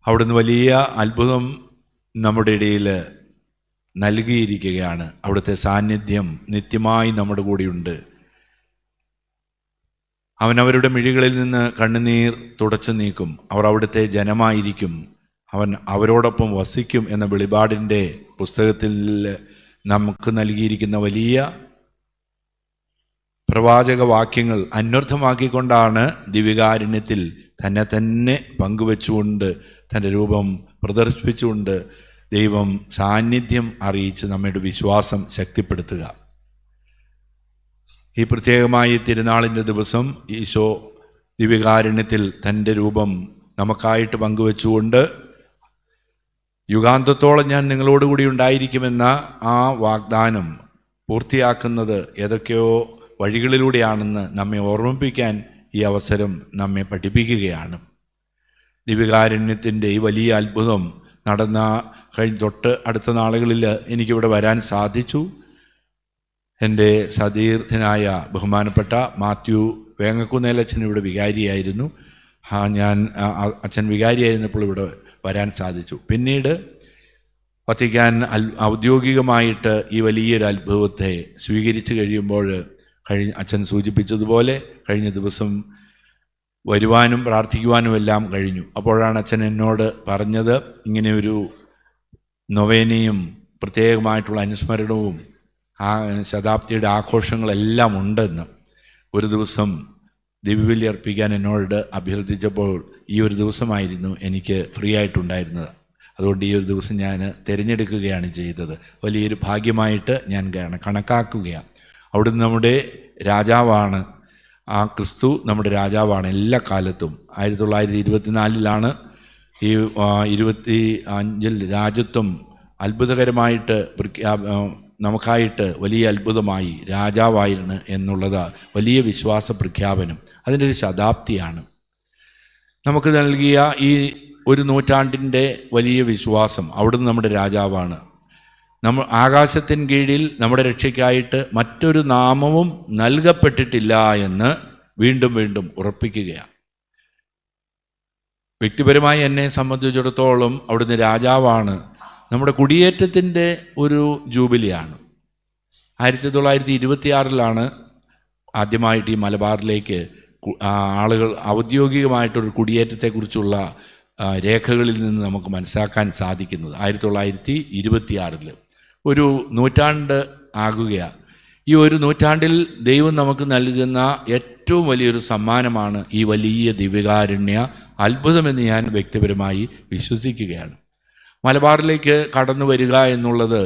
അവിടുന്ന് വലിയ അത്ഭുതം നമ്മുടെ ഇടയിൽ നൽകിയിരിക്കുകയാണ്. അവിടുത്തെ സാന്നിധ്യം നിത്യമായി നമ്മുടെ കൂടെയുണ്ട്. അവനവരുടെ മിഴികളിൽ നിന്ന് കണ്ണുനീർ തുടച്ചു നീക്കും. അവർ അവിടുത്തെ ജനമായിരിക്കും. അവൻ അവരോടൊപ്പം വസിക്കും എന്ന വെളിപാടിൻ്റെ പുസ്തകത്തിൽ നമുക്ക് നൽകിയിരിക്കുന്ന വലിയ പ്രവാചക വാക്യങ്ങൾ അന്വർത്ഥമാക്കിക്കൊണ്ടാണ് ദിവ്യകാരുണ്യത്തിൽ തന്നെ പങ്കുവെച്ചുകൊണ്ട് തൻ്റെ രൂപം പ്രദർശിപ്പിച്ചുകൊണ്ട് ദൈവം സാന്നിധ്യം അറിയിച്ച് നമ്മുടെ വിശ്വാസം ശക്തിപ്പെടുത്തുക. ഈ പ്രത്യേകമായി തിരുനാളിൻ്റെ ദിവസം ഈശോ ദിവ്യകാരുണ്യത്തിൽ തൻ്റെ രൂപം നമുക്കായിട്ട് പങ്കുവെച്ചുകൊണ്ട് യുഗാന്തത്തോളം ഞാൻ നിങ്ങളോടുകൂടി ഉണ്ടായിരിക്കുമെന്ന ആ വാഗ്ദാനം പൂർത്തിയാക്കുന്നത് ഏതൊക്കെയോ വഴികളിലൂടെയാണെന്ന് നമ്മെ ഓർമ്മിപ്പിക്കാൻ ഈ അവസരം നമ്മെ പഠിപ്പിക്കുകയാണ്. ദിവ്യകാരുണ്യത്തിൻ്റെ ഈ വലിയ അത്ഭുതം നടന്ന തൊട്ട് അടുത്ത നാളുകളിൽ എനിക്കിവിടെ വരാൻ സാധിച്ചു. എൻ്റെ സതീർത്ഥനായ ബഹുമാനപ്പെട്ട മാത്യു വേങ്ങക്കുന്നേലച്ഛൻ ഇവിടെ വികാരിയായിരുന്നു. ഞാൻ അച്ഛൻ വികാരിയായിരുന്നപ്പോൾ ഇവിടെ വരാൻ സാധിച്ചു. പിന്നീട് വത്തിക്കാൻ ഔദ്യോഗികമായിട്ട് ഈ വലിയൊരു അത്ഭുതത്തെ സ്വീകരിച്ചു കഴിയുമ്പോൾ അച്ഛൻ സൂചിപ്പിച്ചതുപോലെ കഴിഞ്ഞ ദിവസം വരുവാനും പ്രാർത്ഥിക്കുവാനും എല്ലാം കഴിഞ്ഞു. അപ്പോഴാണ് അച്ഛൻ എന്നോട് പറഞ്ഞത്, ഇങ്ങനെ ഒരു നൊവേനയും പ്രത്യേകമായിട്ടുള്ള അനുസ്മരണവും ആ ശതാബ്ദിയുടെ ആഘോഷങ്ങളെല്ലാം ഉണ്ടെന്ന്. ഒരു ദിവസം ദിവ്യബലി അർപ്പിക്കാൻ എന്നോട് അഭ്യർത്ഥിച്ചപ്പോൾ ഈ ഒരു ദിവസമായിരുന്നു എനിക്ക് ഫ്രീ ആയിട്ടുണ്ടായിരുന്നത്. അതുകൊണ്ട് ഈ ഒരു ദിവസം ഞാൻ തിരഞ്ഞെടുക്കുകയാണ് ചെയ്തത്. വലിയൊരു ഭാഗ്യമായിട്ട് ഞാൻ കണക്കാക്കുകയാണ്. അവിടുന്ന് നമ്മുടെ രാജാവാണ്. ആ ക്രിസ്തു നമ്മുടെ രാജാവാണ് എല്ലാ കാലത്തും. 1924 ഈ 25 രാജ്യത്വം അത്ഭുതകരമായിട്ട് നമുക്കായിട്ട് വലിയ അത്ഭുതമായി രാജാവായിരുന്നു എന്നുള്ളത് വലിയ വിശ്വാസ പ്രഖ്യാപനം. അതിൻ്റെ ഒരു ശതാബ്ദിയാണ് നമുക്ക് നൽകിയ ഈ ഒരു നൂറ്റാണ്ടിൻ്റെ വലിയ വിശ്വാസം. അവിടുന്ന് നമ്മുടെ രാജാവാണ്. ആകാശത്തിൻ കീഴിൽ നമ്മുടെ രക്ഷയ്ക്കായിട്ട് മറ്റൊരു നാമവും നൽകപ്പെട്ടിട്ടില്ല എന്ന് വീണ്ടും വീണ്ടും ഉറപ്പിക്കുകയാണ്. വ്യക്തിപരമായി എന്നെ സംബന്ധിച്ചിടത്തോളം അവിടുന്ന് രാജാവാണ്. നമ്മുടെ കുടിയേറ്റത്തിൻ്റെ ഒരു ജൂബിലിയാണ്. 1926 ആദ്യമായിട്ട് ഈ മലബാറിലേക്ക് ആളുകൾ ഔദ്യോഗികമായിട്ടൊരു കുടിയേറ്റത്തെക്കുറിച്ചുള്ള രേഖകളിൽ നിന്ന് നമുക്ക് മനസ്സിലാക്കാൻ സാധിക്കുന്നത്. 1926 ഒരു നൂറ്റാണ്ട് ആകുകയാണ്. ഈ ഒരു നൂറ്റാണ്ടിൽ ദൈവം നമുക്ക് നൽകുന്ന ഏറ്റവും വലിയൊരു സമ്മാനമാണ് ഈ വലിയ ദിവ്യകാരുണ്യ അത്ഭുതമെന്ന് ഞാൻ വ്യക്തിപരമായി വിശ്വസിക്കുകയാണ്. മലബാറിലേക്ക് കടന്നു വരിക എന്നുള്ളത്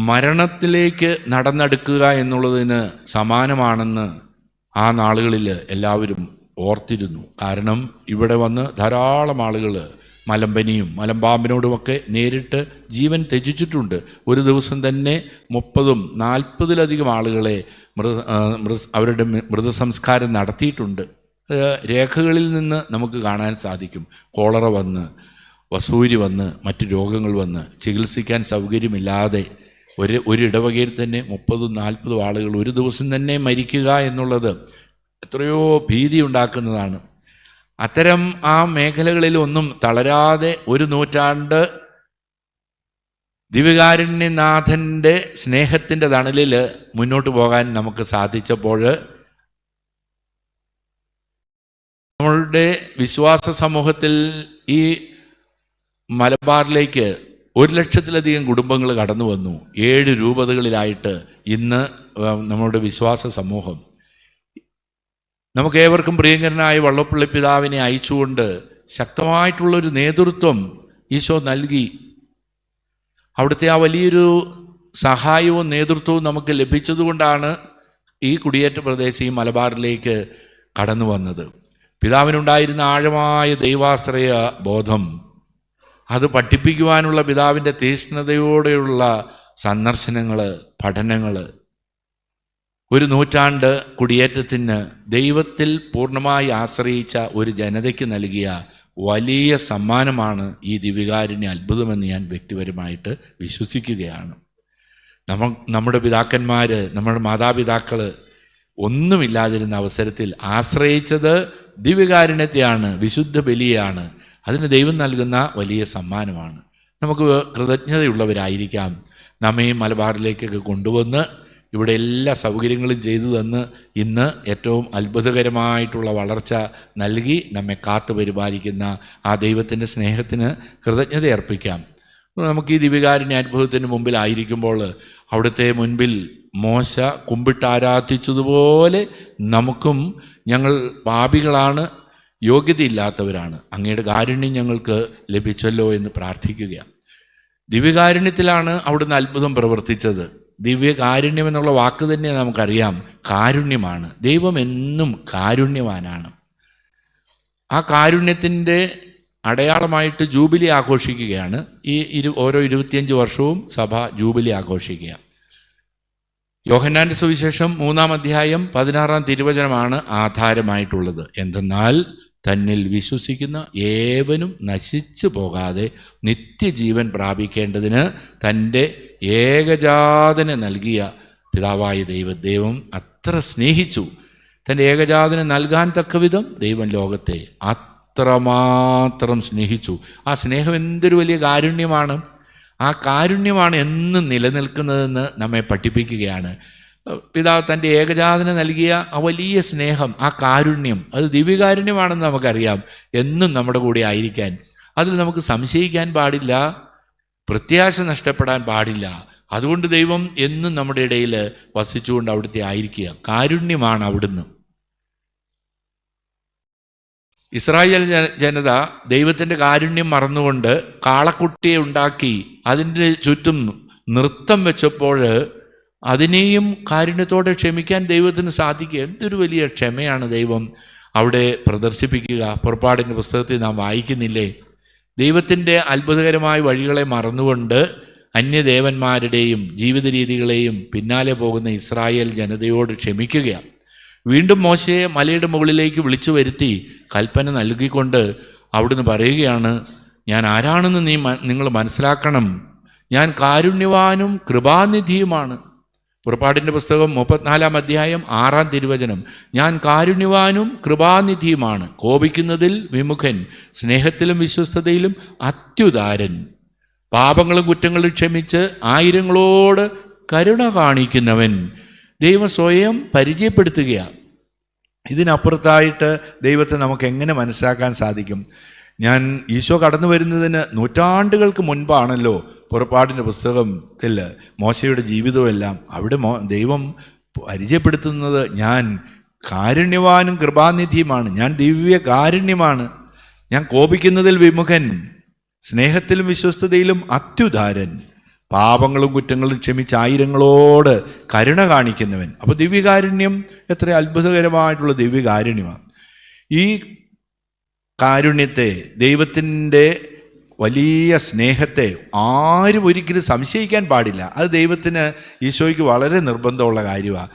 മരണത്തിലേക്ക് നടന്നെടുക്കുക എന്നുള്ളതിന് സമാനമാണെന്ന് ആ നാളുകളിൽ എല്ലാവരും ഓർത്തിരുന്നു. കാരണം ഇവിടെ വന്ന് ധാരാളം ആളുകൾ മലമ്പനിയും മലമ്പാമ്പിനോടുമൊക്കെ നേരിട്ട് ജീവൻ ത്യജിച്ചിട്ടുണ്ട്. ഒരു ദിവസം തന്നെ 30-40 ആളുകളെ അവരുടെ മൃതസംസ്കാരം നടത്തിയിട്ടുണ്ട്. രേഖകളിൽ നിന്ന് നമുക്ക് കാണാൻ സാധിക്കും. കോളറ വന്ന്, വസൂരി വന്ന്, മറ്റു രോഗങ്ങൾ വന്ന് ചികിത്സിക്കാൻ സൗകര്യമില്ലാതെ ഒരു ഇടവകയിൽ തന്നെ 30-40 ആളുകൾ ഒരു ദിവസം തന്നെ മരിക്കുക എന്നുള്ളത് എത്രയോ ഭീതി ഉണ്ടാക്കുന്നതാണ്. അത്തരം ആ മേഖലകളിൽ ഒന്നും തളരാതെ ഒരു നൂറ്റാണ്ട് ദിവ്യകാരുണ്യനാഥൻ്റെ സ്നേഹത്തിൻ്റെ തണലിൽ മുന്നോട്ട് പോകാൻ നമുക്ക് സാധിച്ചപ്പോൾ നമ്മളുടെ വിശ്വാസ സമൂഹത്തിൽ ഈ മലബാറിലേക്ക് 1,00,000-ലധികം കുടുംബങ്ങൾ കടന്നു വന്നു. 7 രൂപതകളിലായിട്ട് ഇന്ന് നമ്മുടെ വിശ്വാസ സമൂഹം. നമുക്കേവർക്കും പ്രിയങ്കരനായ വള്ളപ്പള്ളി പിതാവിനെ അയച്ചുകൊണ്ട് ശക്തമായിട്ടുള്ളൊരു നേതൃത്വം ഈശോ നൽകി. അവിടുത്തെ ആ വലിയൊരു സഹായവും നേതൃത്വവും നമുക്ക് ലഭിച്ചതുകൊണ്ടാണ് ഈ കുടിയേറ്റ പ്രദേശം ഈ മലബാറിലേക്ക് കടന്നു വന്നത്. പിതാവിനുണ്ടായിരുന്ന ആഴമായ ദൈവാശ്രയ ബോധം, അത് പഠിപ്പിക്കുവാനുള്ള പിതാവിൻ്റെ തീക്ഷ്ണതയോടെയുള്ള സന്ദർശനങ്ങൾ, പഠനങ്ങൾ, ഒരു നൂറ്റാണ്ട് കുടിയേറ്റത്തിന് ദൈവത്തിൽ പൂർണ്ണമായി ആശ്രയിച്ച ഒരു ജനതയ്ക്ക് നൽകിയ വലിയ സമ്മാനമാണ് ഈ ദിവ്യകാരുണ്യ അത്ഭുതമെന്ന് ഞാൻ വ്യക്തിപരമായിട്ട് വിശ്വസിക്കുകയാണ്. നമ്മുടെ പിതാക്കന്മാർ, നമ്മുടെ മാതാപിതാക്കൾ ഒന്നുമില്ലാതിരുന്ന അവസരത്തിൽ ആശ്രയിച്ചത് ദിവ്യകാരുണ്യത്തെയാണ്, വിശുദ്ധ ബലിയാണ്. അതിന് ദൈവം നൽകുന്ന വലിയ സമ്മാനമാണ്. നമുക്ക് കൃതജ്ഞതയുള്ളവരായിരിക്കാം. നമ്മയും മലബാറിലേക്കൊക്കെ കൊണ്ടുവന്ന് ഇവിടെ എല്ലാ സൗകര്യങ്ങളും ചെയ്തു തന്ന് ഇന്ന് ഏറ്റവും അത്ഭുതകരമായിട്ടുള്ള വളർച്ച നൽകി നമ്മെ കാത്തു പരിപാലിക്കുന്ന ആ ദൈവത്തിൻ്റെ സ്നേഹത്തിന് കൃതജ്ഞത അർപ്പിക്കാം. നമുക്ക് ഈ ദിവ്യകാരുണ്യ അത്ഭുതത്തിന് മുമ്പിലായിരിക്കുമ്പോൾ അവിടുത്തെ മുൻപിൽ മോശ കുമ്പിട്ടാരാധിച്ചതുപോലെ നമുക്കും ഞങ്ങൾ പാപികളാണ്, യോഗ്യതയില്ലാത്തവരാണ്, അങ്ങയുടെ കാരുണ്യം ഞങ്ങൾക്ക് ലഭിച്ചല്ലോ എന്ന് പ്രാർത്ഥിക്കുകയാണ്. ദിവ്യകാരുണ്യത്തിലാണ് അവിടുന്ന് അത്ഭുതം പ്രവർത്തിച്ചത്. ദിവ്യകാരുണ്യം എന്നുള്ള വാക്ക് തന്നെ നമുക്കറിയാം, കാരുണ്യമാണ്. ദൈവം എന്നും കാരുണ്യവാനാണ്. ആ കാരുണ്യത്തിൻ്റെ അടയാളമായിട്ട് ജൂബിലി ആഘോഷിക്കുകയാണ്. ഓരോ 25 വർഷവും സഭ ജൂബിലി ആഘോഷിക്കുക. യോഹന്നാന്റെ സുവിശേഷം 3-ാം അധ്യായം 16-ാം തിരുവചനമാണ് ആധാരമായിട്ടുള്ളത്. എന്തെന്നാൽ തന്നിൽ വിശ്വസിക്കുന്ന ഏവനും നശിച്ചു പോകാതെ നിത്യജീവൻ പ്രാപിക്കേണ്ടതിന് തൻ്റെ ഏകജാതനെ നൽകിയ പിതാവായ ദൈവം അത്ര സ്നേഹിച്ചു. തൻ്റെ ഏകജാതനെ നൽകാൻ തക്കവിധം ദൈവം ലോകത്തെ അത്രമാത്രം സ്നേഹിച്ചു. ആ സ്നേഹം എന്തൊരു വലിയ കാരുണ്യമാണ്. ആ കാരുണ്യമാണ് എന്നും നിലനിൽക്കുന്നതെന്ന് നമ്മെ പഠിപ്പിക്കുകയാണ്. പിതാവ് തൻ്റെ ഏകജാതനെ നൽകിയ ആ വലിയ സ്നേഹം, ആ കാരുണ്യം, അത് ദിവ്യകാരുണ്യമാണെന്ന് നമുക്കറിയാം. എന്നും നമ്മുടെ കൂടെ ആയിരിക്കാൻ, അതിൽ നമുക്ക് സംശയിക്കാൻ പാടില്ല, പ്രത്യാശ നഷ്ടപ്പെടാൻ പാടില്ല. അതുകൊണ്ട് ദൈവം എന്നും നമ്മുടെ ഇടയിൽ വസിച്ചുകൊണ്ട് അവിടുത്തെ ആയിരിക്കുക. കാരുണ്യമാണ് അവിടുന്ന്. ഇസ്രായേൽ ജനത ദൈവത്തിൻ്റെ കാരുണ്യം മറന്നുകൊണ്ട് കാളക്കുട്ടിയെ ഉണ്ടാക്കി അതിൻ്റെ ചുറ്റും നൃത്തം വെച്ചപ്പോൾ അതിനെയും കാരുണ്യത്തോടെ ക്ഷമിക്കാൻ ദൈവത്തിന് സാധിക്കുക. എന്തൊരു വലിയ ക്ഷമയാണ് ദൈവം അവിടെ പ്രദർശിപ്പിക്കുക. പുറപ്പാടിൻ്റെ പുസ്തകത്തിൽ നാം വായിക്കുന്നില്ലേ, ദൈവത്തിൻ്റെ അത്ഭുതകരമായ വഴികളെ മറന്നുകൊണ്ട് അന്യദേവന്മാരുടെയും ജീവിത രീതികളെയും പിന്നാലെ പോകുന്ന ഇസ്രായേൽ ജനതയോട് ക്ഷമിക്കുകയാണ്. വീണ്ടും മോശയെ മലയുടെ മുകളിലേക്ക് വിളിച്ചു വരുത്തി കൽപ്പന നൽകിക്കൊണ്ട് അവിടുന്ന് പറയുകയാണ്, ഞാൻ ആരാണെന്ന് നിങ്ങൾ മനസ്സിലാക്കണം, ഞാൻ കാരുണ്യവാനും കൃപാനിധിയുമാണ്. പുറപ്പാടിൻ്റെ പുസ്തകം 34-ാം അധ്യായം 6-ാം തിരുവചനം, ഞാൻ കാരുണ്യവാനും കൃപാനിധിയുമാണ്, കോപിക്കുന്നതിൽ വിമുഖൻ, സ്നേഹത്തിലും വിശ്വസ്തതയിലും അത്യുദാരൻ, പാപങ്ങളും കുറ്റങ്ങളും ക്ഷമിച്ച് ആയിരങ്ങളോട് കരുണ കാണിക്കുന്നവൻ. ദൈവം സ്വയം പരിചയപ്പെടുത്തുകയാണ്. ഇതിനപ്പുറത്തായിട്ട് ദൈവത്തെ നമുക്ക് എങ്ങനെ മനസ്സിലാക്കാൻ സാധിക്കും? ഈശോ കടന്നു വരുന്നതിന് നൂറ്റാണ്ടുകൾക്ക് മുൻപാണല്ലോ പുറപ്പാടിൻ്റെ പുസ്തകത്തിൽ മോശയുടെ ജീവിതമെല്ലാം. അവിടെ ദൈവം പരിചയപ്പെടുത്തുന്നത് ഞാൻ കാരുണ്യവാനും കൃപാനിധിയുമാണ്, ഞാൻ ദിവ്യ കാരുണ്യമാണ്, ഞാൻ കോപിക്കുന്നതിൽ വിമുഖൻ, സ്നേഹത്തിലും വിശ്വസ്തതയിലും അത്യുദാരൻ, പാപങ്ങളും കുറ്റങ്ങളും ക്ഷമിച്ച് ആയിരങ്ങളോട് കരുണ കാണിക്കുന്നവൻ. അപ്പോൾ ദിവ്യകാരുണ്യം എത്ര അത്ഭുതകരമായിട്ടുള്ള ദിവ്യകാരുണ്യമാണ്. ഈ കാരുണ്യത്തെ, ദൈവത്തിൻ്റെ വലിയ സ്നേഹത്തെ ആരും ഒരിക്കലും സംശയിക്കാൻ പാടില്ല. അത് ദൈവത്തിന്, ഈശോയ്ക്ക് വളരെ നിർബന്ധമുള്ള കാര്യമാണ്.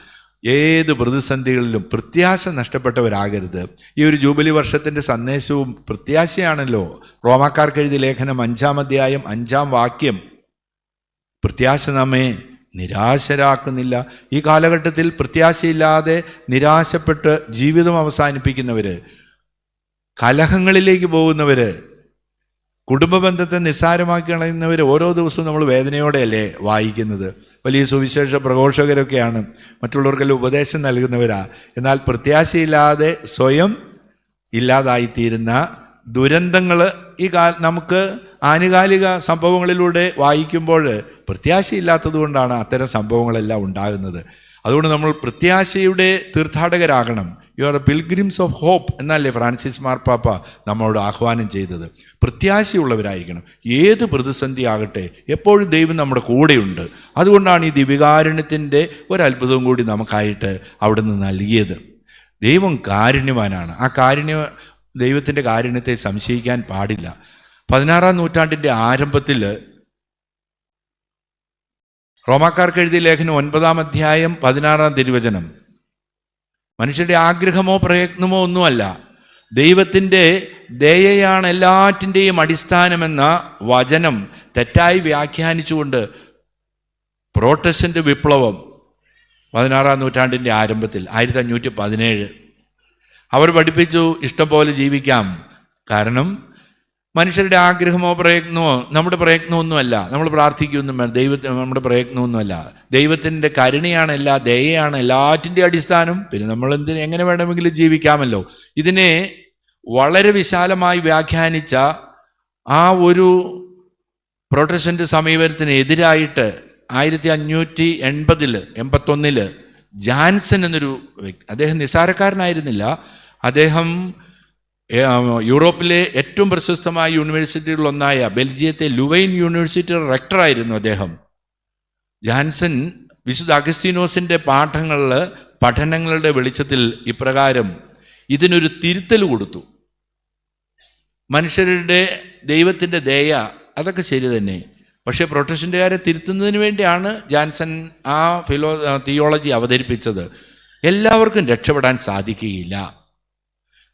ഏത് പ്രതിസന്ധികളിലും പ്രത്യാശ നഷ്ടപ്പെട്ടവരാകരുത്. ഈ ഒരു ജൂബിലി വർഷത്തിൻ്റെ സന്ദേശവും പ്രത്യാശയാണല്ലോ. റോമാക്കാർക്ക് എഴുതിയ ലേഖനം 5-ാം അധ്യായം 5-ാം വാക്യം, പ്രത്യാശ നമ്മെ നിരാശരാക്കുന്നില്ല. ഈ കാലഘട്ടത്തിൽ പ്രത്യാശയില്ലാതെ നിരാശപ്പെട്ട് ജീവിതം അവസാനിപ്പിക്കുന്നവർ, കലഹങ്ങളിലേക്ക് പോകുന്നവർ, കുടുംബ ബന്ധത്തെ നിസ്സാരമാക്കി കളയുന്നവർ ഓരോ ദിവസവും നമ്മൾ വേദനയോടെയല്ലേ വായിക്കുന്നത്. വലിയ സുവിശേഷ പ്രഘോഷകരൊക്കെയാണ്, മറ്റുള്ളവർക്കെല്ലാം ഉപദേശം നൽകുന്നവരാ. എന്നാൽ പ്രത്യാശയില്ലാതെ സ്വയം ഇല്ലാതായിത്തീരുന്ന ദുരന്തങ്ങൾ നമുക്ക് ആനുകാലിക സംഭവങ്ങളിലൂടെ വായിക്കുമ്പോൾ പ്രത്യാശയില്ലാത്തത് കൊണ്ടാണ് അത്തരം സംഭവങ്ങളെല്ലാം ഉണ്ടാകുന്നത്. അതുകൊണ്ട് നമ്മൾ പ്രത്യാശയുടെ തീർത്ഥാടകരാകണം. You are a pilgrims of hope എന്നല്ലേ ഫ്രാൻസിസ് മാർപ്പാപ്പ നമ്മളോട് ആഹ്വാനം ചെയ്തത്. പ്രത്യാശയുള്ളവരായിരിക്കണം. ഏത് പ്രതിസന്ധി ആകട്ടെ എപ്പോഴും ദൈവം നമ്മുടെ കൂടെയുണ്ട്. അതുകൊണ്ടാണ് ഈ ദിവ്യകാരുണ്യത്തിൻ്റെ ഒരത്ഭുതവും കൂടി നമുക്കായിട്ട് അവിടുന്ന് നൽകിയത്. ദൈവം കാരുണ്യവാനാണ്. ആ ദൈവത്തിൻ്റെ കാരുണ്യത്തെ സംശയിക്കാൻ പാടില്ല. 16-ാം നൂറ്റാണ്ടിൻ്റെ ആരംഭത്തിൽ റോമാക്കാർക്ക് എഴുതിയ ലേഖനം 9-ാം അധ്യായം 16-ാം തിരുവചനം, മനുഷ്യരുടെ ആഗ്രഹമോ പ്രയത്നമോ ഒന്നുമല്ല, ദൈവത്തിൻ്റെ ദയയാണ് എല്ലാറ്റിൻ്റെയും അടിസ്ഥാനമെന്ന വചനം തെറ്റായി വ്യാഖ്യാനിച്ചുകൊണ്ട് പ്രോട്ടസ്റ്റന്റ് വിപ്ലവം 16-ാം നൂറ്റാണ്ടിൻ്റെ ആരംഭത്തിൽ 1517 അവർ പഠിപ്പിച്ചു ഇഷ്ടം പോലെ ജീവിക്കാം. കാരണം മനുഷ്യരുടെ ആഗ്രഹമോ പ്രയത്നമോ നമ്മുടെ പ്രയത്നമൊന്നുമല്ല. നമ്മൾ പ്രാർത്ഥിക്കൊന്നും വേണം, നമ്മുടെ പ്രയത്നമൊന്നുമല്ല. ദൈവത്തിൻ്റെ കരുണയാണ്, ദയയാണ് എല്ലാറ്റിൻ്റെ അടിസ്ഥാനം. പിന്നെ നമ്മൾ എങ്ങനെ വേണമെങ്കിലും ജീവിക്കാമല്ലോ. ഇതിനെ വളരെ വിശാലമായി വ്യാഖ്യാനിച്ച ആ ഒരു പ്രൊട്ടസ്റ്റന്റ് സമീപനത്തിന് എതിരായിട്ട് 1581 ജാൻസൺ എന്നൊരു വ്യക്തി, അദ്ദേഹം നിസ്സാരക്കാരനായിരുന്നില്ല. അദ്ദേഹം യൂറോപ്പിലെ ഏറ്റവും പ്രശസ്തമായ യൂണിവേഴ്സിറ്റികളിലൊന്നായ ബെൽജിയത്തെ ലുവൈൻ യൂണിവേഴ്സിറ്റിയുടെ റെക്ടറായിരുന്നു അദ്ദേഹം. ജാൻസൺ വിശുദ്ധ അഗസ്തീനോസിൻ്റെ പഠനങ്ങളുടെ വെളിച്ചത്തിൽ ഇപ്രകാരം ഇതിനൊരു തിരുത്തൽ കൊടുത്തു. മനുഷ്യരുടെ ദൈവത്തിൻ്റെ ദയ അതൊക്കെ ശരി തന്നെ, പക്ഷേ പ്രൊട്ടസ്റ്റന്റുകാരെ തിരുത്തുന്നതിന് വേണ്ടിയാണ് ജാൻസൺ ആ തിയോളജി അവതരിപ്പിച്ചത്. എല്ലാവർക്കും രക്ഷപ്പെടാൻ സാധിക്കുകയില്ല.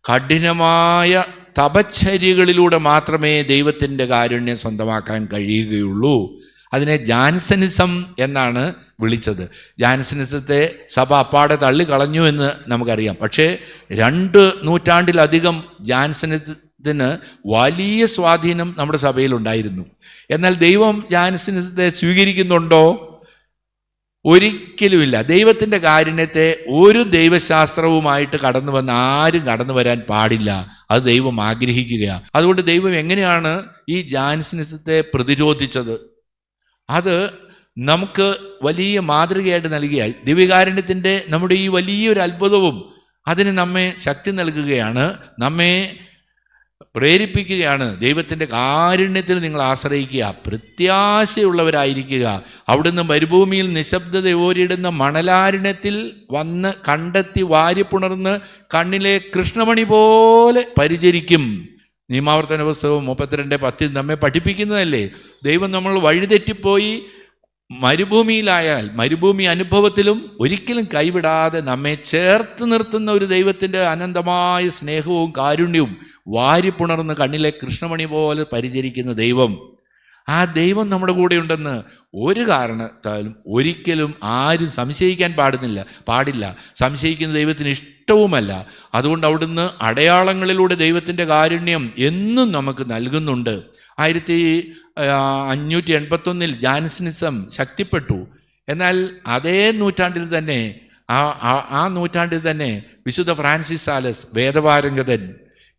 കഠിനമായ തപശ്ചര്യകളിലൂടെ മാത്രമേ ദൈവത്തിൻ്റെ കാരുണ്യം സ്വന്തമാക്കാൻ കഴിയുകയുള്ളൂ. അതിനെ ജാൻസനിസം എന്നാണ് വിളിച്ചത്. ജാൻസനിസത്തെ സഭ അപ്പാടെ തള്ളിക്കളഞ്ഞു എന്ന് നമുക്കറിയാം. പക്ഷേ 2 നൂറ്റാണ്ടിലധികം ജാൻസനിസത്തിന് വലിയ സ്വാധീനം നമ്മുടെ സഭയിലുണ്ടായിരുന്നു. എന്നാൽ ദൈവം ജാൻസനിസത്തെ സ്വീകരിക്കുന്നുണ്ടോ? ഒരിക്കലുമില്ല. ദൈവത്തിൻ്റെ കാരുണ്യത്തെ ഒരു ദൈവശാസ്ത്രവുമായിട്ട് ആരും കടന്നു വരാൻ പാടില്ല. അത് ദൈവം ആഗ്രഹിക്കുകയാണ്. അതുകൊണ്ട് ദൈവം എങ്ങനെയാണ് ഈ ജാൻസനിസത്തെ പ്രതിരോധിച്ചത്? അത് നമുക്ക് വലിയ മാതൃകയായിട്ട് നൽകിയായി. ദിവ്യകാരുണ്യത്തിൻ്റെ നമ്മുടെ ഈ വലിയൊരു അത്ഭുതവും അതിന് നമ്മെ ശക്തി നൽകുകയാണ്, നമ്മെ പ്രേരിപ്പിക്കുകയാണ്. ദൈവത്തിൻ്റെ കാരുണ്യത്തിൽ നിങ്ങൾ ആശ്രയിക്കുക, പ്രത്യാശയുള്ളവരായിരിക്കുക. അവിടുന്ന് മരുഭൂമിയിൽ നിശബ്ദത ഓരിടുന്ന മണലാരണ്യത്തിൽ വന്ന് കണ്ടെത്തി വാരിപ്പുണർന്ന് കണ്ണിലെ കൃഷ്ണമണി പോലെ പരിചരിക്കും. നിയമാവർത്തന പുസ്തകം 32:10 നമ്മെ പഠിപ്പിക്കുന്നതല്ലേ. ദൈവം നമ്മൾ വഴിതെറ്റിപ്പോയി മരുഭൂമിയിലായാൽ മരുഭൂമി അനുഭവത്തിലും ഒരിക്കലും കൈവിടാതെ നമ്മെ ചേർത്ത് നിർത്തുന്ന ഒരു ദൈവത്തിൻ്റെ അനന്തമായ സ്നേഹവും കാരുണ്യവും വാരിപ്പുണർന്ന് കണ്ണിലെ കൃഷ്ണമണി പോലെ പരിചരിക്കുന്ന ദൈവം, ആ ദൈവം നമ്മുടെ കൂടെ ഉണ്ടെന്ന് ഒരു കാരണത്താലും ഒരിക്കലും ആരും സംശയിക്കാൻ പാടില്ല. സംശയിക്കുന്ന ദൈവത്തിന് ഇഷ്ടവുമല്ല. അതുകൊണ്ട് അവിടുന്ന് അടയാളങ്ങളിലൂടെ ദൈവത്തിൻ്റെ കാരുണ്യം എന്നും നമുക്ക് നൽകുന്നുണ്ട്. 1581 ജാൻസനിസം ശക്തിപ്പെട്ടു. എന്നാൽ അതേ നൂറ്റാണ്ടിൽ തന്നെ ആ നൂറ്റാണ്ടിൽ തന്നെ വിശുദ്ധ ഫ്രാൻസിസ് സാലസ് വേദപാരംഗതൻ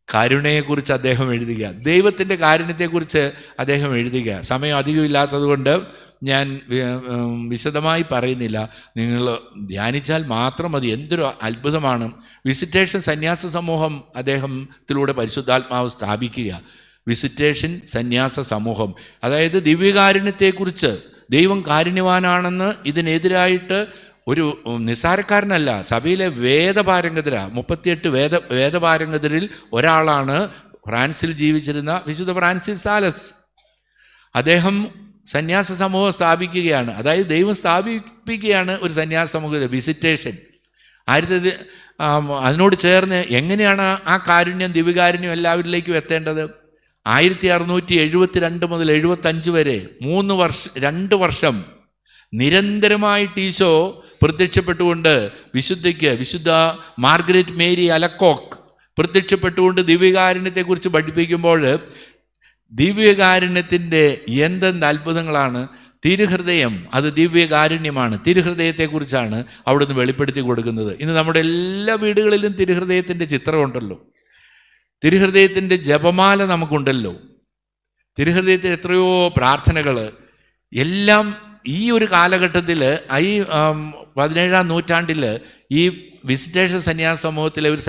കരുണയെക്കുറിച്ച് അദ്ദേഹം എഴുതുക, ദൈവത്തിൻ്റെ കാരുണ്യത്തെക്കുറിച്ച് അദ്ദേഹം എഴുതുക. സമയം അധികം ഇല്ലാത്തത് കൊണ്ട് ഞാൻ വിശദമായി പറയുന്നില്ല. നിങ്ങൾ ധ്യാനിച്ചാൽ മാത്രം മതി. എന്തൊരു അത്ഭുതമാണ്. വിസിറ്റേഷൻ സന്യാസ സമൂഹം അദ്ദേഹത്തിലൂടെ പരിശുദ്ധാത്മാവ് സ്ഥാപിക്കുക. വിസിറ്റേഷൻ സന്യാസ സമൂഹം, അതായത് ദിവ്യകാരുണ്യത്തെക്കുറിച്ച്, ദൈവം കാരുണ്യവാനാണെന്ന് ഇതിനെതിരായിട്ട് ഒരു നിസ്സാരക്കാരനല്ല, സഭയിലെ വേദപാരംഗതര 38 വേദപാരംഗതരിൽ ഒരാളാണ് ഫ്രാൻസിൽ ജീവിച്ചിരുന്ന വിശുദ്ധ ഫ്രാൻസിസ് സാലസ്. അദ്ദേഹം സന്യാസ സമൂഹം സ്ഥാപിക്കുകയാണ്. അതായത് ദൈവം സ്ഥാപിപ്പിക്കുകയാണ് ഒരു സന്യാസ സമൂഹത്തെ, വിസിറ്റേഷൻ. അതിനോട് ചേർന്ന് എങ്ങനെയാണ് ആ കാരുണ്യം, ദിവ്യകാരുണ്യം എല്ലാവരിലേക്കും എത്തേണ്ടത്? 1672 മുതൽ 75 വരെ 2 വർഷം നിരന്തരമായിട്ട് ഈശോ പ്രത്യക്ഷപ്പെട്ടുകൊണ്ട് വിശുദ്ധ മാർഗരറ്റ് മേരി അലക്കോക്ക് പ്രത്യക്ഷപ്പെട്ടുകൊണ്ട് ദിവ്യകാരുണ്യത്തെക്കുറിച്ച് പഠിപ്പിക്കുമ്പോൾ ദിവ്യകാരുണ്യത്തിൻ്റെ എന്തെന്ത് അത്ഭുതങ്ങളാണ്. തിരുഹൃദയം അത് ദിവ്യകാരുണ്യമാണ്. തിരുഹൃദയത്തെക്കുറിച്ചാണ് അവിടുന്ന് വെളിപ്പെടുത്തി കൊടുക്കുന്നത്. ഇന്ന് നമ്മുടെ എല്ലാ വീടുകളിലും തിരുഹൃദയത്തിൻ്റെ ചിത്രമുണ്ടല്ലോ, തിരുഹൃദയത്തിൻ്റെ ജപമാല നമുക്കുണ്ടല്ലോ, തിരുഹൃദയത്തിൽ എത്രയോ പ്രാർത്ഥനകൾ. എല്ലാം ഈ ഒരു കാലഘട്ടത്തിൽ, ഈ 17-ാം നൂറ്റാണ്ടിൽ ഈ വിസിറ്റേഷൻ സന്യാസ സമൂഹത്തിലെ ഒരു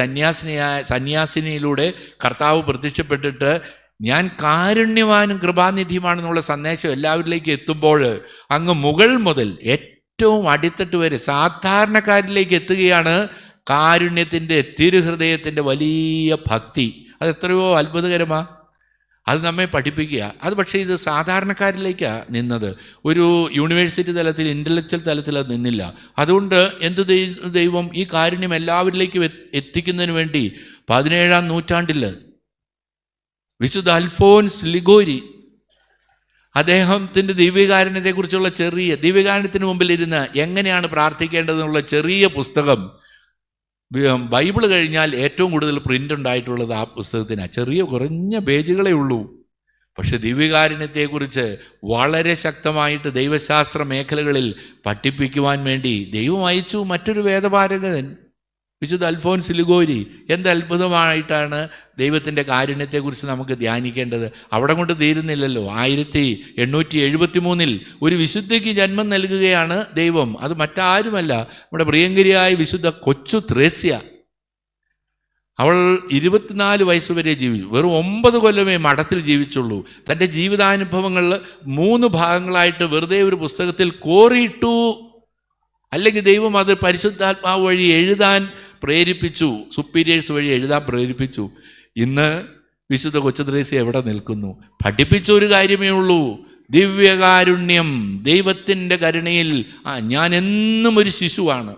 സന്യാസിനിയിലൂടെ കർത്താവ് പ്രത്യക്ഷപ്പെട്ടിട്ട് ഞാൻ കാരുണ്യവാനും കൃപാനിധിയുമാണെന്നുള്ള സന്ദേശം എല്ലാവരിലേക്ക് എത്തുമ്പോൾ അങ്ങ് മുകൾ മുതൽ ഏറ്റവും അടിത്തട്ട് വരെ സാധാരണക്കാരിലേക്ക് എത്തുകയാണ് കാരുണ്യത്തിൻ്റെ, തിരുഹൃദയത്തിൻ്റെ വലിയ ഭക്തി. അത് എത്രയോ അത്ഭുതകരമാണ്. അത് നമ്മെ പഠിപ്പിക്കുക. അത് പക്ഷേ ഇത് സാധാരണക്കാരിലേക്കാണ് നിന്നത്. ഒരു യൂണിവേഴ്സിറ്റി തലത്തിൽ, ഇൻ്റലക്ച്വൽ തലത്തിൽ അത് നിന്നില്ല. അതുകൊണ്ട് ദൈവം ഈ കാരുണ്യം എല്ലാവരിലേക്കും എത്തിക്കുന്നതിന് വേണ്ടി 17-ാം നൂറ്റാണ്ടിൽ വിശുദ്ധ അൽഫോൻസ് ലിഗോരി അദ്ദേഹത്തിൻ്റെ ദിവ്യകാരുണ്യത്തെക്കുറിച്ചുള്ള ദിവ്യകാരുണ്യത്തിന് മുമ്പിലിരുന്ന് എങ്ങനെയാണ് പ്രാർത്ഥിക്കേണ്ടതെന്നുള്ള ചെറിയ പുസ്തകം, ബൈബിള് കഴിഞ്ഞാൽ ഏറ്റവും കൂടുതൽ പ്രിൻ്റ് ഉണ്ടായിട്ടുള്ളത് ആ പുസ്തകത്തിനാണ്. കുറഞ്ഞ പേജുകളേ ഉള്ളൂ. പക്ഷെ ദിവ്യകാരുണ്യത്തെക്കുറിച്ച് വളരെ ശക്തമായിട്ട് ദൈവശാസ്ത്ര മേഖലകളിൽ പഠിപ്പിക്കുവാൻ വേണ്ടി ദൈവം അയച്ചു മറ്റൊരു വേദപാരകൻ, വിശുദ്ധ അൽഫോൻസ് ലിഗോരി. എന്ത് അത്ഭുതമായിട്ടാണ് ദൈവത്തിൻ്റെ കാരുണ്യത്തെക്കുറിച്ച് നമുക്ക് ധ്യാനിക്കേണ്ടത്. അവിടെ കൊണ്ട് തീരുന്നില്ലല്ലോ. 1873 ഒരു വിശുദ്ധയ്ക്ക് ജന്മം നൽകുകയാണ് ദൈവം. അത് മറ്റാരുമല്ല, നമ്മുടെ പ്രിയങ്കരിയായ വിശുദ്ധ കൊച്ചു ത്രേസ്യ. അവൾ 24 വയസ്സ് വരെ ജീവിച്ചു. വെറും 9 കൊല്ലമേ മഠത്തിൽ ജീവിച്ചുള്ളൂ. തൻ്റെ ജീവിതാനുഭവങ്ങൾ 3 ഭാഗങ്ങളായിട്ട് വെറുതെ ഒരു പുസ്തകത്തിൽ കോറിയിട്ടു. അല്ലെങ്കിൽ ദൈവം അത് പരിശുദ്ധാത്മാവ് വഴി എഴുതാൻ പ്രേരിപ്പിച്ചു, സുപ്പീരിയേഴ്സ് വഴി എഴുതാൻ പ്രേരിപ്പിച്ചു. ഇന്ന് വിശുദ്ധ കൊച്ചു ത്രേസ്യ എവിടെ നിൽക്കുന്നു? പഠിപ്പിച്ച ഒരു കാര്യമേ ഉള്ളൂ, ദിവ്യകാരുണ്യം, ദൈവത്തിൻ്റെ കരുണയിൽ. ഞാൻ എന്നും ഒരു ശിശുവാണ്,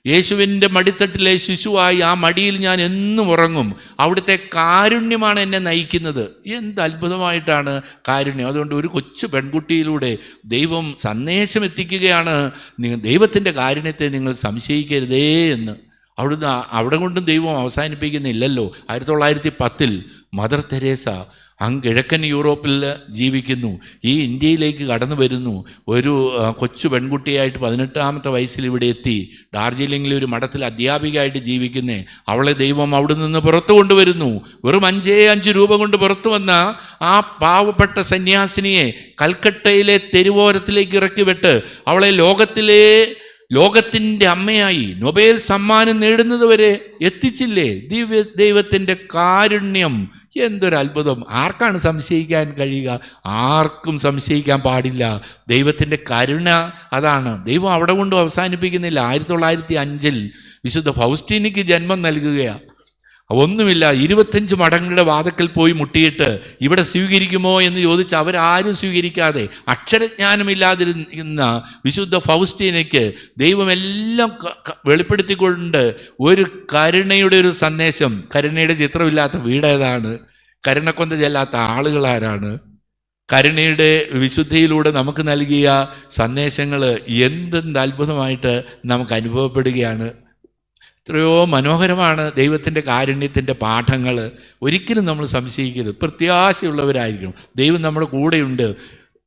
യേശുവിൻ്റെ മടിത്തട്ടിലെ ശിശുവായി ആ മടിയിൽ ഞാൻ എന്നും ഉറങ്ങും. അവിടുത്തെ കാരുണ്യമാണ് എന്നെ നയിക്കുന്നത്. എന്ത് അത്ഭുതമായിട്ടാണ് കാരുണ്യം. അതുകൊണ്ട് ഒരു കൊച്ചു പെൺകുട്ടിയിലൂടെ ദൈവം സന്ദേശം എത്തിക്കുകയാണ്, ദൈവത്തിൻ്റെ കാരുണ്യത്തെ നിങ്ങൾ സംശയിക്കരുതേ എന്ന്. അവിടെ കൊണ്ടും ദൈവം അവസാനിപ്പിക്കുന്നില്ലല്ലോ. 1910 മദർ തെരേസ കിഴക്കൻ യൂറോപ്പിൽ ജീവിക്കുന്നു. ഈ ഇന്ത്യയിലേക്ക് കടന്നു വരുന്നു. ഒരു കൊച്ചു പെൺകുട്ടിയായിട്ട് 18-ാമത്തെ വയസ്സിൽ ഇവിടെ എത്തി. ഡാർജിലിംഗിലെ ഒരു മഠത്തിൽ അധ്യാപികയായിട്ട് ജീവിക്കുന്നേ. അവളെ ദൈവം അവിടെ നിന്ന് പുറത്തു കൊണ്ടുവരുന്നു. വെറും 5 രൂപ കൊണ്ട് പുറത്തു വന്ന ആ പാവപ്പെട്ട സന്യാസിനിയെ കൽക്കട്ടയിലെ തെരുവോരത്തിലേക്ക് ഇറക്കി വിട്ട് അവളെ ലോകത്തിൻ്റെ അമ്മയായി നൊബേൽ സമ്മാനം നേടുന്നത് വരെ എത്തിച്ചില്ലേ ദൈവത്തിൻ്റെ കാരുണ്യം. എന്തൊരു അത്ഭുതം! ആർക്കാണ് സംശയിക്കാൻ കഴിയുക? ആർക്കും സംശയിക്കാൻ പാടില്ല. ദൈവത്തിൻ്റെ കരുണ അതാണ്. ദൈവം അവിടെ കൊണ്ടും അവസാനിപ്പിക്കുന്നില്ല. 1905 വിശുദ്ധ ഫൗസ്റ്റീനയ്ക്ക് ജന്മം നൽകുകയാണ്. ഒന്നുമില്ല, 25 മഠങ്ങളുടെ വാതിക്കൽ പോയി മുട്ടിയിട്ട് ഇവിടെ സ്വീകരിക്കുമോ എന്ന് ചോദിച്ച് അവരാരും സ്വീകരിക്കാതെ അക്ഷരജ്ഞാനമില്ലാതിരുന്ന വിശുദ്ധ ഫൗസ്റ്റീനയ്ക്ക് ദൈവമെല്ലാം വെളിപ്പെടുത്തിക്കൊണ്ട് ഒരു കരുണയുടെ ഒരു സന്ദേശം. കരുണയുടെ ചിത്രമില്ലാത്ത വീടേതാണ്? കരുണക്കൊന്ത ചെല്ലാത്ത ആളുകളാരാണ്? കരുണയുടെ വിശുദ്ധിയിലൂടെ നമുക്ക് നൽകിയ സന്ദേശങ്ങൾ എന്തെന്ത് അത്ഭുതമായിട്ട് നമുക്ക് അനുഭവപ്പെടുകയാണ്. എത്രയോ മനോഹരമാണ് ദൈവത്തിൻ്റെ കാരുണ്യത്തിൻ്റെ പാഠങ്ങൾ. ഒരിക്കലും നമ്മൾ സംശയിക്കരുത്, പ്രത്യാശയുള്ളവരായിരിക്കണം. ദൈവം നമ്മുടെ കൂടെയുണ്ട്.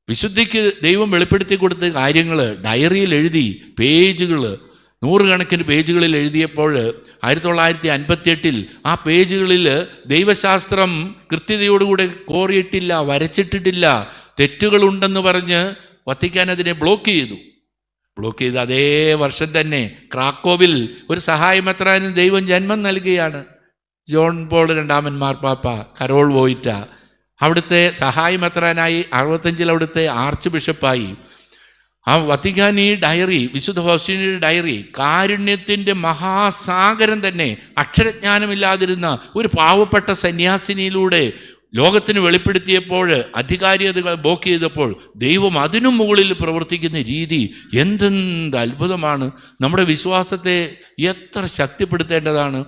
വിശുദ്ധിക്ക് ദൈവം വെളിപ്പെടുത്തി കൊടുത്ത കാര്യങ്ങൾ ഡയറിയിൽ എഴുതി, പേജുകൾ 100 കണക്കിന് പേജുകളിൽ എഴുതിയപ്പോൾ 1958 ആ പേജുകളിൽ ദൈവശാസ്ത്രം കൃത്യതയോടുകൂടെ കോറിയിട്ടില്ല, വരച്ചിട്ടിട്ടില്ല. തെറ്റുകളുണ്ടെന്ന് പറഞ്ഞ് വത്തിക്കാൻ അതിനെ ബ്ലോക്ക് ചെയ്തു. അതേ വർഷം തന്നെ ക്രാക്കോവിൽ ഒരു സഹായമെത്രാനും ദൈവം ജന്മം നൽകുകയാണ്. ജോൺ പോൾ II മാർപ്പാപ്പ കരോൾ വോയിറ്റ അവിടുത്തെ സഹായമെത്രാനായി. 65 അവിടുത്തെ ആർച്ച് ബിഷപ്പായി. ആ വത്തിക്കാൻ ഈ ഡയറി, വിശുദ്ധ ഫൗസ്റ്റീനയുടെ ഡയറി, കാരുണ്യത്തിൻ്റെ മഹാസാഗരം തന്നെ അക്ഷരജ്ഞാനമില്ലാതിരുന്ന ഒരു പാവപ്പെട്ട സന്യാസിനിയിലൂടെ ലോകത്തിന് വെളിപ്പെടുത്തിയപ്പോൾ, അധികാരികതകൾ ബ്ലോക്ക് ചെയ്തപ്പോൾ ദൈവം അതിനും മുകളിൽ പ്രവർത്തിക്കുന്ന രീതി എന്തെന്ത് അത്ഭുതമാണ്! നമ്മുടെ വിശ്വാസത്തെ എത്ര ശക്തിപ്പെടുത്തേണ്ടതാണ്.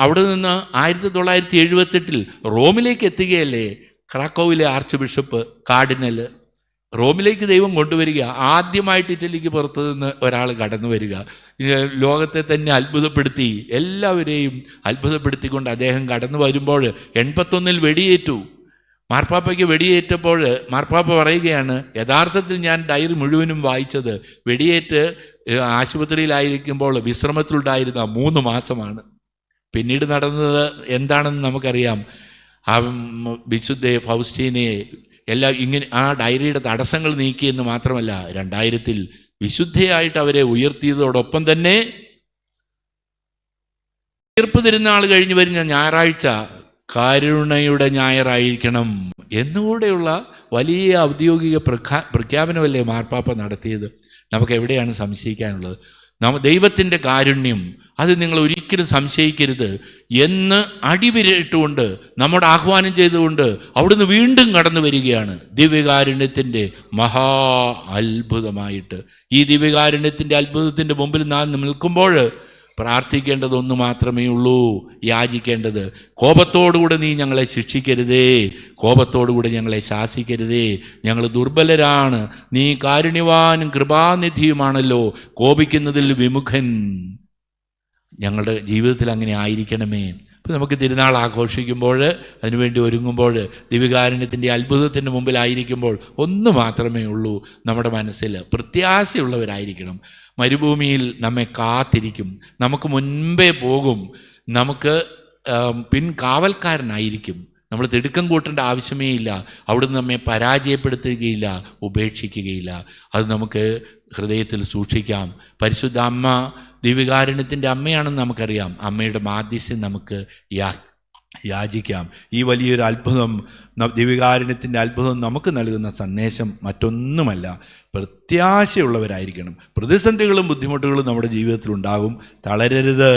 അവിടെ നിന്ന് 1978 റോമിലേക്ക് എത്തുകയല്ലേ ക്രാക്കോവിലെ ആർച്ച് ബിഷപ്പ് കാർഡിനൽ. റോമിലേക്ക് ദൈവം കൊണ്ടുവരിക. ആദ്യമായിട്ട് ഇറ്റലിക്ക് പുറത്തു നിന്ന് ഒരാൾ കടന്നു വരിക. ലോകത്തെ തന്നെ അത്ഭുതപ്പെടുത്തി, എല്ലാവരെയും അത്ഭുതപ്പെടുത്തിക്കൊണ്ട് അദ്ദേഹം കടന്നു വരുമ്പോൾ 81 വെടിയേറ്റു. മാർപ്പാപ്പയ്ക്ക് വെടിയേറ്റപ്പോൾ മാർപ്പാപ്പ പറയുകയാണ്, യഥാർത്ഥത്തിൽ ഞാൻ ഡയറി മുഴുവനും വായിച്ചത് വെടിയേറ്റ് ആശുപത്രിയിലായിരിക്കുമ്പോൾ വിശ്രമത്തിലുണ്ടായിരുന്ന 3 മാസമാണ്. പിന്നീട് നടന്നത് എന്താണെന്ന് നമുക്കറിയാം. ആ വിശുദ്ധ ഫൗസ്റ്റീനയെ ഇങ്ങനെ ആ ഡയറിയുടെ തടസ്സങ്ങൾ നീക്കിയെന്ന് മാത്രമല്ല, 2000 വിശുദ്ധയായിട്ട് അവരെ ഉയർത്തിയതോടൊപ്പം തന്നെ ഉയർപ്പ് തിരുനാൾ കഴിഞ്ഞ് വരുന്ന ഞായറാഴ്ച കരുണയുടെ ഞായറായിരിക്കണം എന്നുകൂടെയുള്ള വലിയ ഔദ്യോഗിക പ്രഖ്യാപനമല്ലേ മാർപ്പാപ്പ നടത്തിയത്. നമുക്ക് എവിടെയാണ് സംശയിക്കാനുള്ളത്? ദൈവത്തിൻ്റെ കാരുണ്യം അത് നിങ്ങൾ ഒരിക്കലും സംശയിക്കരുത് എന്ന് അടിവിരട്ടുകൊണ്ട് നമ്മോട് ആഹ്വാനം ചെയ്തുകൊണ്ട് അവിടുന്ന് വീണ്ടും കടന്നു വരികയാണ് ദിവ്യകാരുണ്യത്തിൻ്റെ മഹാ അത്ഭുതമായിട്ട്. ഈ ദിവ്യകാരുണ്യത്തിൻ്റെ അത്ഭുതത്തിൻ്റെ മുമ്പിൽ നാം നിൽക്കുമ്പോൾ പ്രാർത്ഥിക്കേണ്ടതൊന്നു മാത്രമേ ഉള്ളൂ, യാചിക്കേണ്ടത്. കോപത്തോടുകൂടെ നീ ഞങ്ങളെ ശിക്ഷിക്കരുതേ, കോപത്തോടുകൂടെ ഞങ്ങളെ ശാസിക്കരുതേ, ഞങ്ങൾ ദുർബലരാണ്, നീ കാരുണ്യവാനും കൃപാനിധിയുമാണല്ലോ, കോപിക്കുന്നതിൽ വിമുഖൻ. ഞങ്ങളുടെ ജീവിതത്തിൽ അങ്ങനെ ആയിരിക്കണമേ. നമുക്ക് തിരുനാൾ ആഘോഷിക്കുമ്പോൾ, അതിനുവേണ്ടി ഒരുങ്ങുമ്പോൾ, ദിവ്യകാരുണ്യത്തിൻ്റെ അത്ഭുതത്തിൻ്റെ മുമ്പിലായിരിക്കുമ്പോൾ ഒന്ന് മാത്രമേ ഉള്ളൂ നമ്മുടെ മനസ്സിൽ: പ്രത്യാശയുള്ളവരായിരിക്കണം. മരുഭൂമിയിൽ നമ്മെ കാത്തിരിക്കും, നമുക്ക് മുൻപേ പോകും, നമുക്ക് പിൻകാവൽക്കാരനായിരിക്കും. നമ്മൾ തിടുക്കം കൂട്ടേണ്ട ആവശ്യമേ ഇല്ല. അവിടുന്ന് നമ്മെ പരാജയപ്പെടുത്തുകയില്ല, ഉപേക്ഷിക്കുകയില്ല. അത് നമുക്ക് ഹൃദയത്തിൽ സൂക്ഷിക്കാം. പരിശുദ്ധ അമ്മ ദിവ്യകാരുണ്യത്തിൻ്റെ അമ്മയാണെന്ന് നമുക്കറിയാം. അമ്മയുടെ മാധ്യസ്ഥ്യം നമുക്ക് യാചിക്കാം. ഈ വലിയൊരു അത്ഭുതം, ദിവ്യകാരുണ്യത്തിൻ്റെ അത്ഭുതം നമുക്ക് നൽകുന്ന സന്ദേശം മറ്റൊന്നുമല്ല, പ്രത്യാശയുള്ളവരായിരിക്കണം. പ്രതിസന്ധികളും ബുദ്ധിമുട്ടുകളും നമ്മുടെ ജീവിതത്തിൽ ഉണ്ടാകും. തളരരുത്,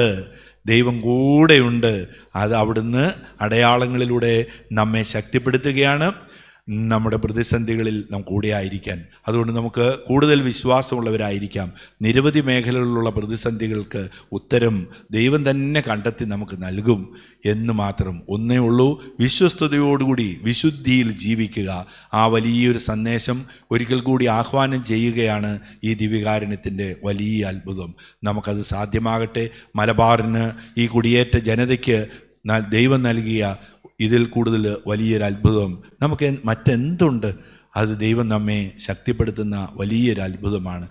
ദൈവം കൂടെയുണ്ട്. അത് അവിടുന്ന് അടയാളങ്ങളിലൂടെ നമ്മെ ശക്തിപ്പെടുത്തുകയാണ്, നമ്മുടെ പ്രതിസന്ധികളിൽ നാം കൂടെ ആയിരിക്കാൻ. അതുകൊണ്ട് നമുക്ക് കൂടുതൽ വിശ്വാസമുള്ളവരായിരിക്കാം. നിരവധി മേഖലകളിലുള്ള പ്രതിസന്ധികൾക്ക് ഉത്തരം ദൈവം തന്നെ കണ്ടെത്തി നമുക്ക് നൽകും എന്ന് മാത്രം. ഒന്നേ ഉള്ളൂ, വിശ്വസ്തയോടുകൂടി വിശുദ്ധിയിൽ ജീവിക്കുക. ആ വലിയൊരു സന്ദേശം ഒരിക്കൽ കൂടി ആഹ്വാനം ചെയ്യുകയാണ് ഈ ദിവ്യകാരുണ്യത്തിൻ്റെ വലിയ അത്ഭുതം. നമുക്കത് സാധ്യമാകട്ടെ. മലബാറിന്, ഈ കുടിയേറ്റ ജനതയ്ക്ക് ദൈവം നൽകിയ ഇതിൽ കൂടുതൽ വലിയൊരു അത്ഭുതം നമുക്ക് മറ്റെന്തുണ്ട്? അത് ദൈവം നമ്മെ ശക്തിപ്പെടുത്തുന്ന വലിയൊരു അത്ഭുതമാണ്.